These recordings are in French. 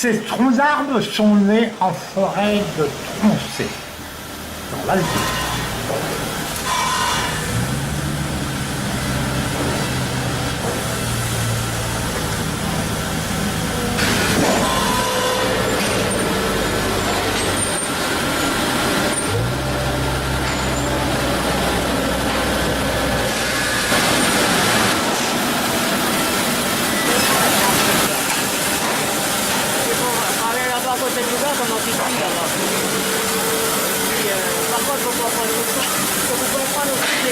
Ces troncs d'arbres sont nés en forêt de Troncé, dans l'Allier.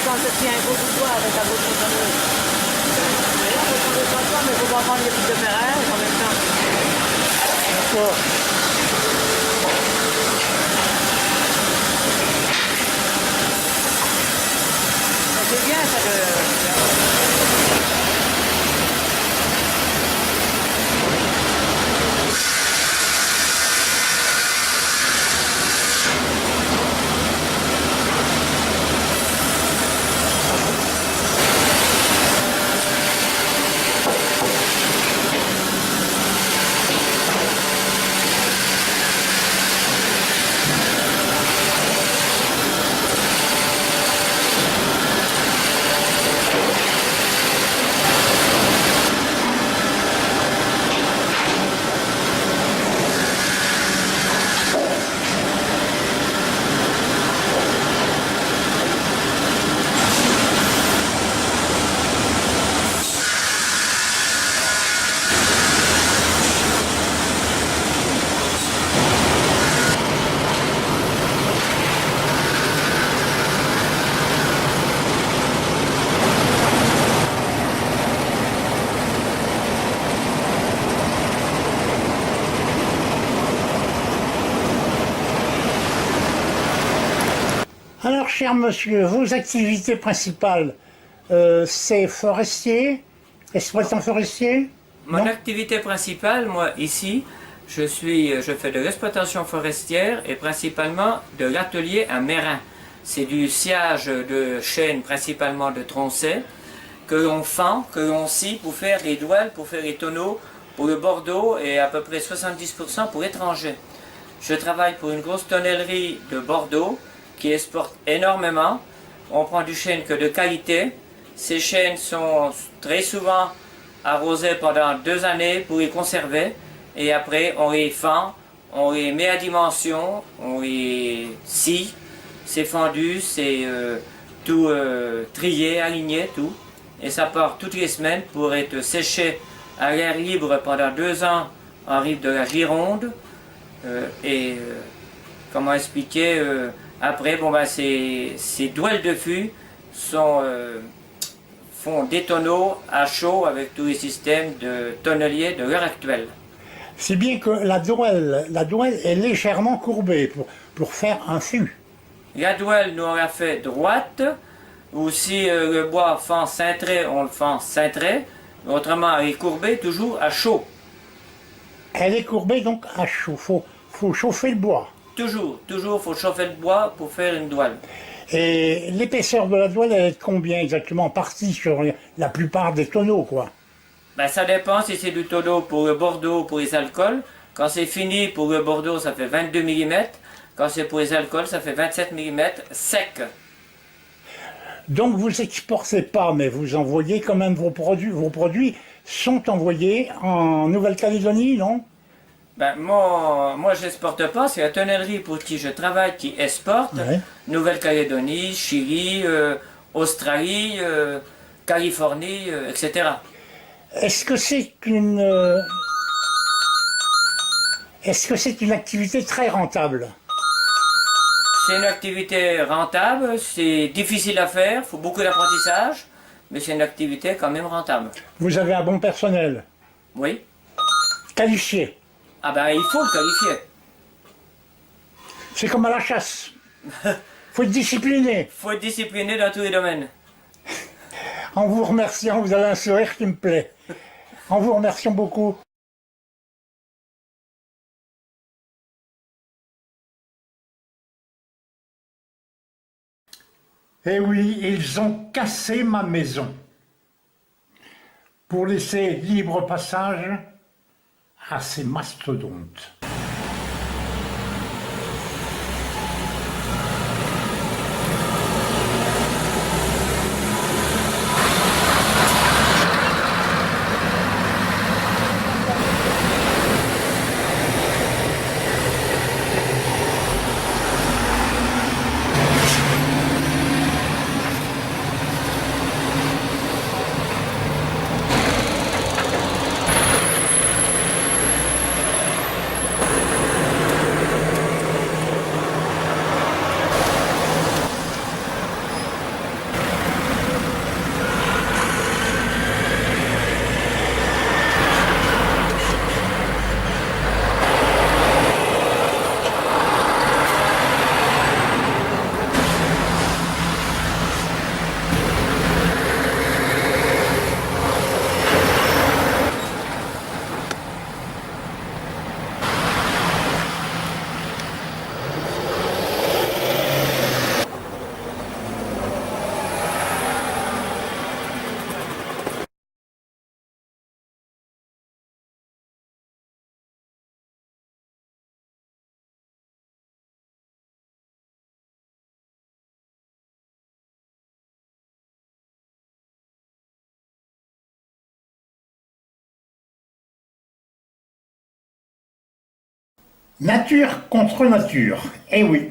Quand je tiens un gros bout de bois avec la grosse moissonneuse. Mais là, on prend le trottoir, mais il faut pas prendre les petites de ferraille en même temps. D'accord. C'est bien ça de... Alors, cher monsieur, vos activités principales, c'est forestier, exploitant forestier? Mon Non. activité principale, moi, ici, je fais de l'exploitation forestière et principalement de l'atelier à Mérin. C'est du sciage de chêne, principalement de Troncet, que l'on fend, que l'on scie pour faire les douelles, pour faire les tonneaux, pour le Bordeaux et à peu près 70% pour étrangers. Je travaille pour une grosse tonnellerie de Bordeaux qui exporte énormément. On prend du chêne que de qualité. Ces chênes sont très souvent arrosés pendant 2 années pour les conserver. Et après, on les fend, on les met à dimension, on les scie. C'est fendu, c'est tout trié, aligné, tout. Et ça part toutes les semaines pour être séché à l'air libre pendant 2 ans en rive de la Gironde. Comment expliquer après, bon, ben, ces douelles de fût font des tonneaux à chaud avec tous les systèmes de tonneliers de l'heure actuelle. C'est bien que la douelle est légèrement courbée pour faire un fût. La douelle, nous on l'a fait droite, ou si le bois fend cintré, on le fend cintré. Autrement, elle est courbée toujours à chaud. Elle est courbée donc à chaud. Faut chauffer le bois. Toujours, il faut chauffer le bois pour faire une douelle. Et l'épaisseur de la douelle, elle est de combien exactement? Partie sur la plupart des tonneaux, quoi. Ben, ça dépend si c'est du tonneau pour le Bordeaux, pour les alcools. Quand c'est fini pour le Bordeaux, ça fait 22 mm. Quand c'est pour les alcools, ça fait 27 mm sec. Donc vous exportez pas, mais vous envoyez quand même vos produits. Vos produits sont envoyés en Nouvelle-Calédonie, non? Ben, moi je n'exporte pas, c'est la tonnellerie pour qui je travaille qui exporte. Ouais. Nouvelle-Calédonie, Chili, Australie, Californie, etc. Est-ce que c'est une activité très rentable? C'est une activité rentable, c'est difficile à faire, il faut beaucoup d'apprentissage, mais c'est une activité quand même rentable. Vous avez un bon personnel, Oui. qualifié. Ah ben il faut le qualifier. C'est comme à la chasse. Faut être discipliné. Il faut être discipliné dans tous les domaines. En vous remerciant, vous avez un sourire qui me plaît. En vous remerciant beaucoup. Eh oui, ils ont cassé ma maison pour laisser libre passage à ces mastodontes. Nature contre nature, eh oui.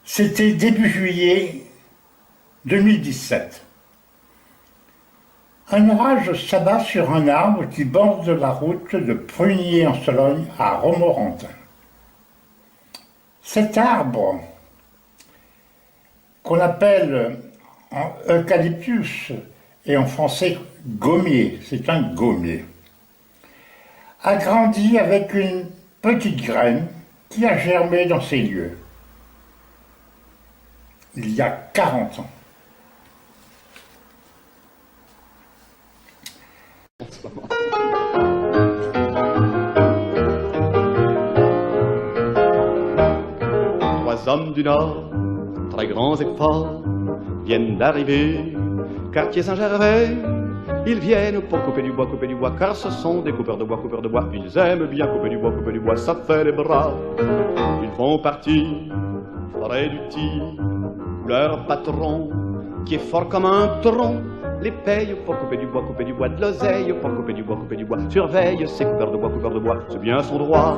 C'était début juillet 2017. Un orage s'abat sur un arbre qui borde la route de Prunier-en-Sologne à Romorantin. Cet arbre, qu'on appelle en eucalyptus et en français gommier, c'est un gommier, a grandi avec une petite graine qui a germé dans ces lieux il y a 40 ans. Trois hommes du Nord, très grands et forts, viennent d'arriver, quartier Saint-Gervais. Ils viennent pour couper du bois, car ce sont des coupeurs de bois. Ils aiment bien couper du bois, ça fait les bras. Ils font partie, forêt du Tir, où leur patron, qui est fort comme un tronc, les paye pour couper du bois, de l'oseille pour couper du bois. Surveille ces coupeurs de bois, c'est bien son droit.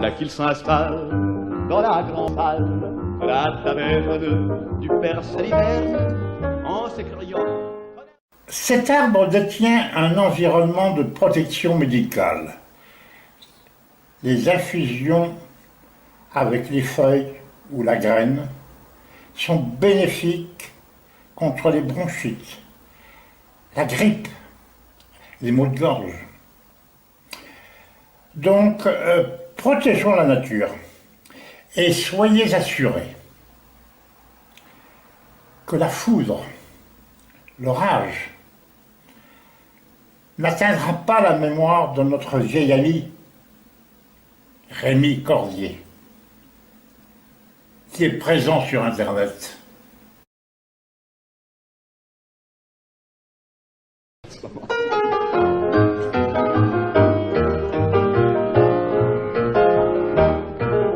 Là qu'ils s'installent, dans la grande salle de la taverne du Père Saliverne, en s'écriant. Cet arbre détient un environnement de protection médicale. Les infusions avec les feuilles ou la graine sont bénéfiques contre les bronchites, la grippe, les maux de gorge. Donc, protégeons la nature et soyez assurés que la foudre, l'orage, n'atteindra pas la mémoire de notre vieil ami Rémi Cordier, qui est présent sur Internet.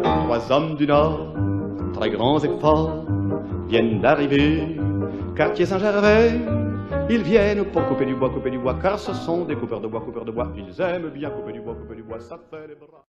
Trois hommes du Nord, très grands et forts, viennent d'arriver, quartier Saint-Gervais. Ils viennent pour couper du bois, car ce sont des coupeurs de bois. Ils aiment bien couper du bois, ça fait les bras.